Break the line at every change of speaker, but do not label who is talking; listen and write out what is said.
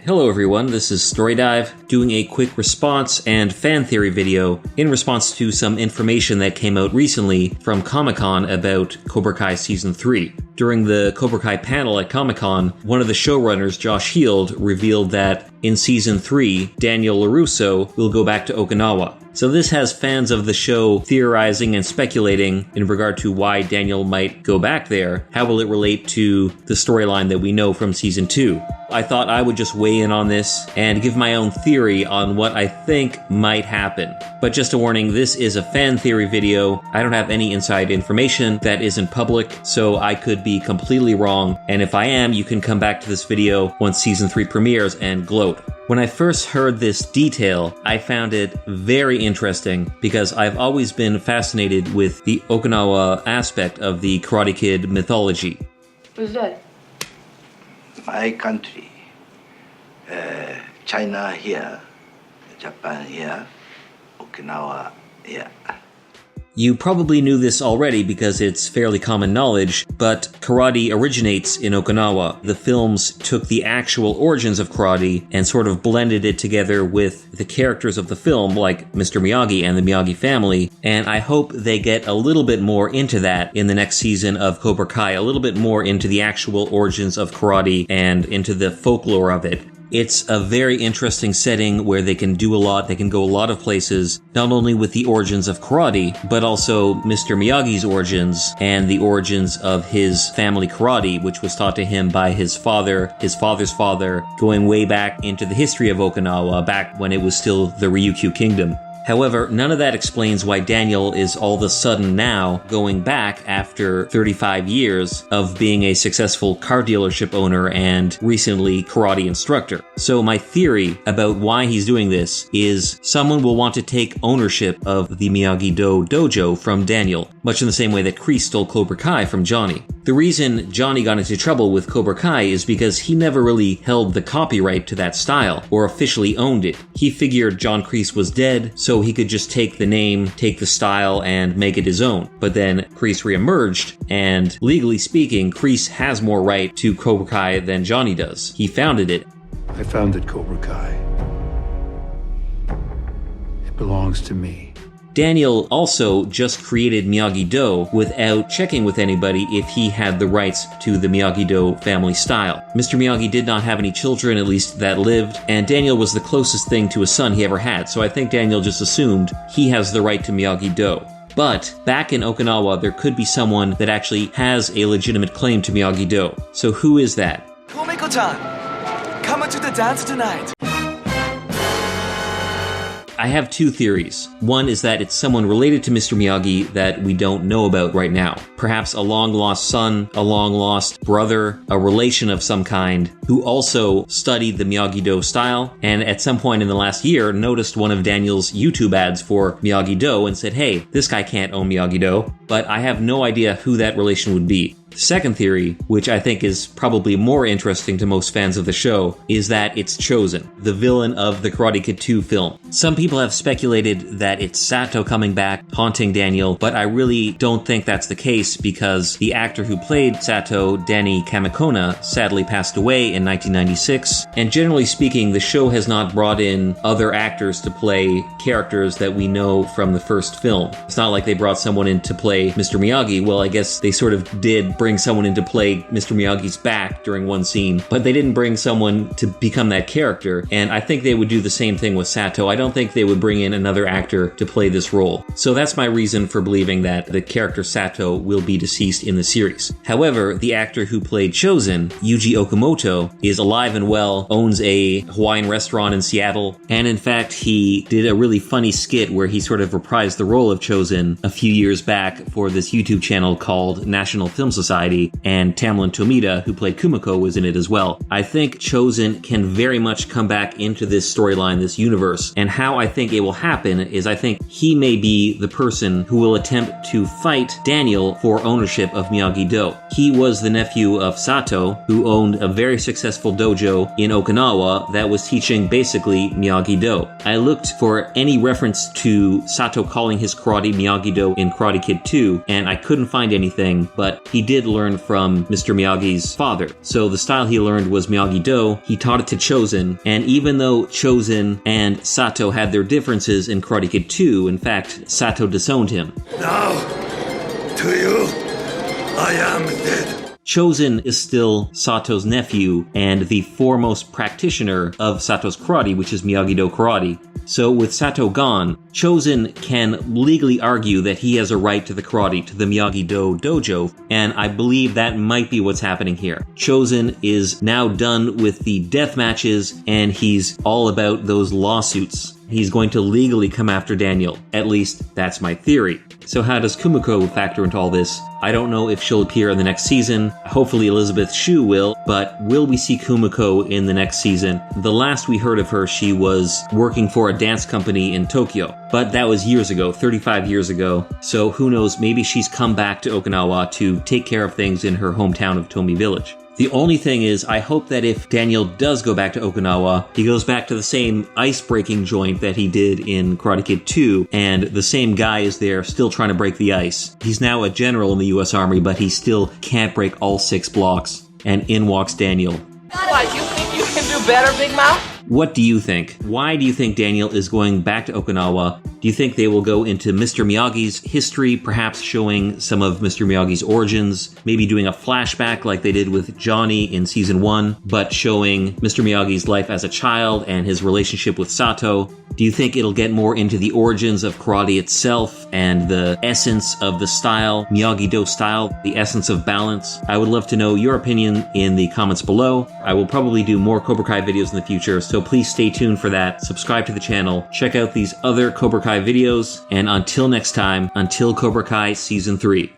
Hello everyone, this is Storydive, doing a quick response and fan theory video in response to some information that came out recently from Comic-Con about Cobra Kai Season 3. During the Cobra Kai panel at Comic-Con, one of the showrunners, Josh Heald, revealed that in Season 3, Daniel LaRusso will go back to Okinawa. So this has fans of the show theorizing and speculating in regard to why Daniel might go back there. How will it relate to the storyline that we know from Season 2? I thought I would just weigh in on this and give my own theory on what I think might happen. But just a warning, this is a fan theory video. I don't have any inside information that isn't public, so I could be completely wrong. And if I am, you can come back to this video once Season 3 premieres and gloat. When I first heard this detail, I found it very interesting because I've always been fascinated with the Okinawa aspect of the Karate Kid mythology.
Who's that?
My country. China here, Japan here, Okinawa here.
You probably knew this already because it's fairly common knowledge, but karate originates in Okinawa. The films took the actual origins of karate and sort of blended it together with the characters of the film, like Mr. Miyagi and the Miyagi family, and I hope they get a little bit more into that in the next season of Cobra Kai, a little bit more into the actual origins of karate and into the folklore of it. It's a very interesting setting where they can do a lot, they can go a lot of places, not only with the origins of karate, but also Mr. Miyagi's origins and the origins of his family karate, which was taught to him by his father, his father's father, going way back into the history of Okinawa, back when it was still the Ryukyu Kingdom. However, none of that explains why Daniel is all of a sudden now going back after 35 years of being a successful car dealership owner and recently karate instructor. So my theory about why he's doing this is someone will want to take ownership of the Miyagi-Do dojo from Daniel, much in the same way that Kreese stole Cobra Kai from Johnny. The reason Johnny got into trouble with Cobra Kai is because he never really held the copyright to that style, or officially owned it. He figured John Kreese was dead, so he could just take the name, take the style, and make it his own. But then Kreese reemerged, and legally speaking, Kreese has more right to Cobra Kai than Johnny does. He founded it.
I founded Cobra Kai. It belongs to me.
Daniel also just created Miyagi-Do without checking with anybody if he had the rights to the Miyagi-Do family style. Mr. Miyagi did not have any children, at least that lived, and Daniel was the closest thing to a son he ever had, so I think Daniel just assumed he has the right to Miyagi-Do. But back in Okinawa, there could be someone that actually has a legitimate claim to Miyagi-Do. So who is that?
Tomiko-chan, come to the dance tonight.
I have two theories. One is that it's someone related to Mr. Miyagi that we don't know about right now. Perhaps a long-lost son, a long-lost brother, a relation of some kind, who also studied the Miyagi-Do style, and at some point in the last year noticed one of Daniel's YouTube ads for Miyagi-Do and said, hey, this guy can't own Miyagi-Do, but I have no idea who that relation would be. Second theory, which I think is probably more interesting to most fans of the show, is that it's Chozen, the villain of the Karate Kid 2 film. Some people have speculated that it's Sato coming back, haunting Daniel, but I really don't think that's the case because the actor who played Sato, Danny Kamikona, sadly passed away in 1996, and generally speaking, the show has not brought in other actors to play characters that we know from the first film. It's not like they brought someone in to play Mr. Miyagi. Well, I guess they sort of did bring someone in to play Mr. Miyagi's back during one scene, but they didn't bring someone to become that character, and I think they would do the same thing with Sato. I don't think they would bring in another actor to play this role. So that's my reason for believing that the character Sato will be deceased in the series. However, the actor who played Chozen, Yuji Okamoto, is alive and well, owns a Hawaiian restaurant in Seattle, and in fact, he did a really funny skit where he sort of reprised the role of Chozen a few years back for this YouTube channel called National Film Society, and Tamlin Tomita, who played Kumiko, was in it as well. I think Chozen can very much come back into this storyline, this universe, and how I think it will happen is I think he may be the person who will attempt to fight Daniel for ownership of Miyagi-Do. He was the nephew of Sato, who owned a very successful dojo in Okinawa that was teaching basically Miyagi-Do. I looked for any reference to Sato calling his karate Miyagi-Do in Karate Kid 2, and I couldn't find anything, but he did did learn from Mr. Miyagi's father. So the style he learned was Miyagi-Do. He taught it to Chozen, and even though Chozen and Sato had their differences in Karate Kid 2, in fact, Sato disowned him.
Now, to you, I am dead.
Chozen is still Sato's nephew and the foremost practitioner of Sato's karate, which is Miyagi-Do karate. So with Sato gone, Chozen can legally argue that he has a right to the karate, to the Miyagi-Do dojo, and I believe that might be what's happening here. Chozen is now done with the death matches, and he's all about those lawsuits. He's going to legally come after Daniel. At least, that's my theory. So how does Kumiko factor into all this? I don't know if she'll appear in the next season. Hopefully Elizabeth Shue will, but will we see Kumiko in the next season? The last we heard of her, she was working for a dance company in Tokyo. But that was years ago, 35 years ago. So who knows, maybe she's come back to Okinawa to take care of things in her hometown of Tomi Village. The only thing is, I hope that if Daniel does go back to Okinawa, he goes back to the same ice-breaking joint that he did in Karate Kid 2, and the same guy is there still trying to break the ice. He's now a general in the U.S. Army, but he still can't break all 6 blocks. And in walks Daniel.
What, you think you can do better, Big Mouth?
What do you think? Why do you think Daniel is going back to Okinawa? Do you think they will go into Mr. Miyagi's history, perhaps showing some of Mr. Miyagi's origins, maybe doing a flashback like they did with Johnny in season 1, but showing Mr. Miyagi's life as a child and his relationship with Sato? Do you think it'll get more into the origins of karate itself and the essence of the style, Miyagi-Do style, the essence of balance? I would love to know your opinion in the comments below. I will probably do more Cobra Kai videos in the future, so please stay tuned for that. Subscribe to the channel, check out these other Cobra Kai videos, and until next time, until Cobra Kai Season 3.